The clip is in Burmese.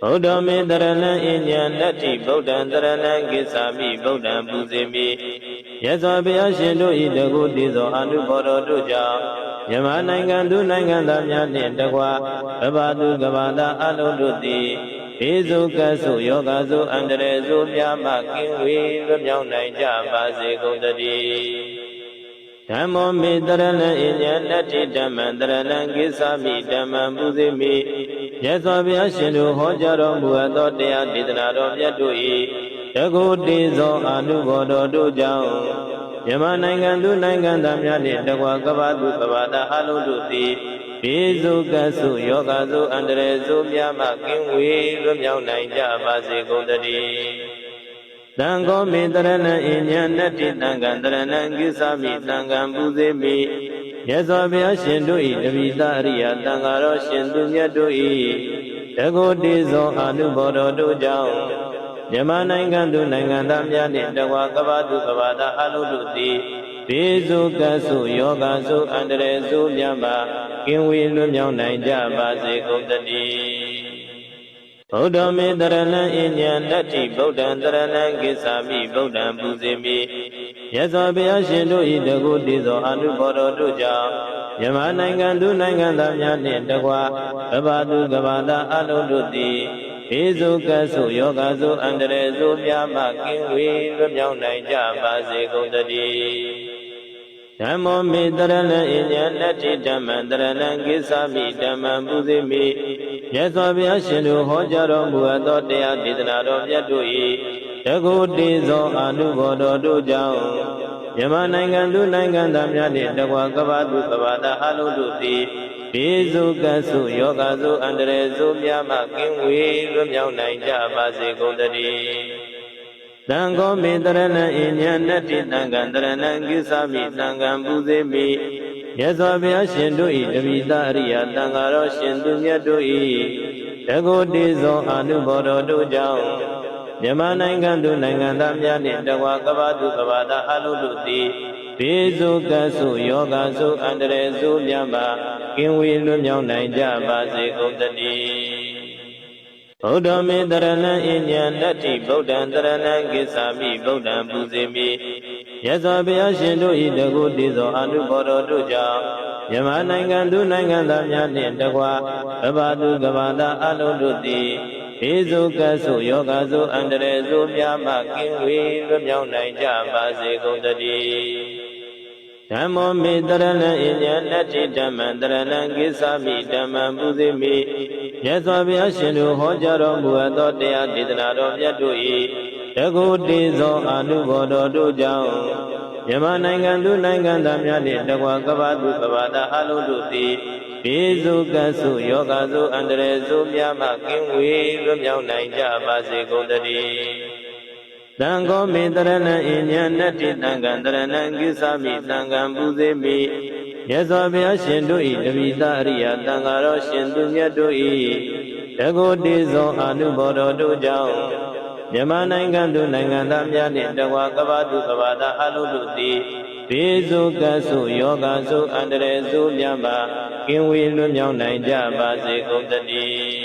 ဗုဒ္ဓမေတရဏံအညံနတ္တိဗုဒ္ဓံတရဏံကိစ္ဆာမိဗုဒ္ဓံပူဇေမိယသောဘုရားရှင်တို့ဤတကုတည်သောအနုဘော်တော်တို့ကြောင့်မြန်မာနိုင်ငံသူနိုင်ငံသားများနှင့်တကွာကမ္ဘာသူကမ္ဘာသားအလုံးတို့သည်ဘေးစုကဆုယောဂဆုအန္တရာယ်ဆုများမှကင်းဝေးလွတ်မြောက်နိုင်ကြပါစေကုန်သတည်းဓမ္မောမေတရဏံအညံနတ္တိဓမ္မံတရဏံကိစ္ဆာမိဓမ္မံပူဇေမိမြတ်စွာဘုရားရှင်တို့ဟောကြားတော်မူအပ်သောတရားဒေသနာတော်မြတ်တို့၏တကုတည်သောအနုဘော်တော်တို့ကြောင့်မြန်မာနိုင်ငံသူနိုင်ငံသားများနှင့်တကွာကမ္ဘာသူကမ္ဘာသားအလုံးတို့သည်ဘေးစုကဆုယောဂဆုအန္တရာယ်ဆုများမှကင်းဝေးလွတ်မြောက်နိုင်ကြပါစေကုန်သတည်းသံဃောမေတရဏံအညံနတ္တိသံဃံတရဏံကိစ္ဆာမိသံဃံပူဇေမိမြတ်စွာဘုရားရှင်တို့၏တပိသအရိယသံဃာတော်ရှင်သူမြတ်တို့၏တကုတည်သောအနုဘော်တော်တို့ကြောင့်မြန်မာနိုင်ငံသူနိုင်ငံသားများနှင့်တကွာကမ္ဘာသူကမ္ဘာသားအလုံးတို့သည်ဘေးစုကဆုယောဂဆုအန္တရာယ်ဆုများမှကင်းဝေးလွတ်မြောက်နိုင်ကြပါစေကုန်သတည်းဗုဒ္ဓမေတရဏံအညံနတ္တိဗုဒ္ဓံတရဏံကိစ္ဆာမိဗုဒ္ဓံပူဇေမိယသောဘုရားရှင်တို့၏တကုတည်သောအနုဘော်တော်တို့ကြောင့်မြန်မာနိုင်ငံသူနိုင်ငံသားများနှင့်တကွာကမ္ဘာသူကမ္ဘာသားအလုံးတို့သည်ဘေးစုကဆုယောဂဆုအန္တရာယ်ဆုများမှကင်းဝေးလွတ်မြောက်နိုင်ကြပါစေကုန်သတည်းဓမ္မောမေတရဏံအညံနတ္တိဓမ္မံတရဏံကိစ္ဆာမိဓမ္မံပူဇေမိမြတ်စွာဘုရားရှင်တို့ဟောကြားတော်မူအပ်သောတရားဒေသနာတော်မြတ်တို့၏တကုတည်သောအနုဘော်တော်တို့ကြောင့်မြန်မာနိုင်ငံသူနိုင်ငံသားများနှင့်တကွာကမ္ဘာသူကမ္ဘာသားအလုံးတို့သည်ဘေးစုကဆုယောဂဆုအန္တရာယ်ဆုများမှကင်းဝေးလွတ်မြောက်နိုင်ကြပါစေကုန်သတည်းသံဃောမေတရဏံအညံနတ္တိသံဃံတရဏံကိစ္ဆာမိသံဃံပူဇေမိမြတ်စွာဘုရားရှင်တို့၏တပိသအရိယသံဃာတော်ရှင်သူမြတ်တို့၏တကုတည်သောအနုဘော်တော်တို့ကြောင့်မြန်မာနိုင်ငံသူနိုင်ငံသားများနှင့်တကွာကမ္ဘာသူကမ္ဘာသားအလုံးတို့သည်ဘေးစုကဆုယောဂဆုအန္တရာယ်ဆုများမှကင်းဝေးလွတ်မြောက်နိုင်ကြပါစေကုန်သတည်းဗုဒ္ဓမေတရဏံအညံနတ္တိဗုဒ္ဓံတရဏံကိစ္ဆာမိဗုဒ္ဓံပူဇေမိယသောဘုရားရှင်တို့၏တကုတည်သောအနုဘော်တော်တို့ကြောင့်မြန်မာနိုင်ငံသူနိုင်ငံသားများနှင့်တကွာကမ္ဘာသူကမ္ဘာသားအလုံးတို့သည်ဘေးစုကဆုယောဂဆုအန္တရာယ်ဆုများမှကင်းဝေးလွတ်မြောက်နိုင်ကြပါစေကုန်သတည်းဓမ္မောမေတရဏံအညံနတ္တိဓမ္မံတရဏံကိစ္ဆာမိဓမ္မံပူဇေမိမြတ်စွာဘုရားရှင်တို့ဟောကြားတော်မူအပ်သောတရားဒေသနာတော်မြတ်တို့၏တကုတည်သောအနုဘော်တော်တို့ကြောင့်မြန်မာနိုင်ငံသူနိုင်ငံသားများနှင့်တကွာကမ္ဘာသူကမ္ဘာသားအလုံးတို့သည်ဘေးစုကဆုယောဂဆုအန္တရာယ်ဆုများမှကင်းဝေးလွတ်မြောက်နိုင်ကြပါစေကုန်သတည်းသံဃောမေတရဏံအညံနတ္တိသံဃံတရဏံကိစ္ဆာမိသံဃံပူဇေမိမြတ်စွာဘုရားရှင်တို့၏တပိသအရိယသံဃာတော်ရှင်သူမြတ်တို့၏တကုတည်သောအနုဘော်တော်တို့ကြောင့်မြန်မာနိုင်ငံသူနိုင်ငံသားများနှင့်တကွာကမ္ဘာသူကမ္ဘာသားအလုံးတို့သည်ဘေးစုကဆုယောဂဆုအန္တရာယ်ဆုများမှကင်းဝေးလွတ်မြောက်နိုင်ကြပါစေကုန်သတည်း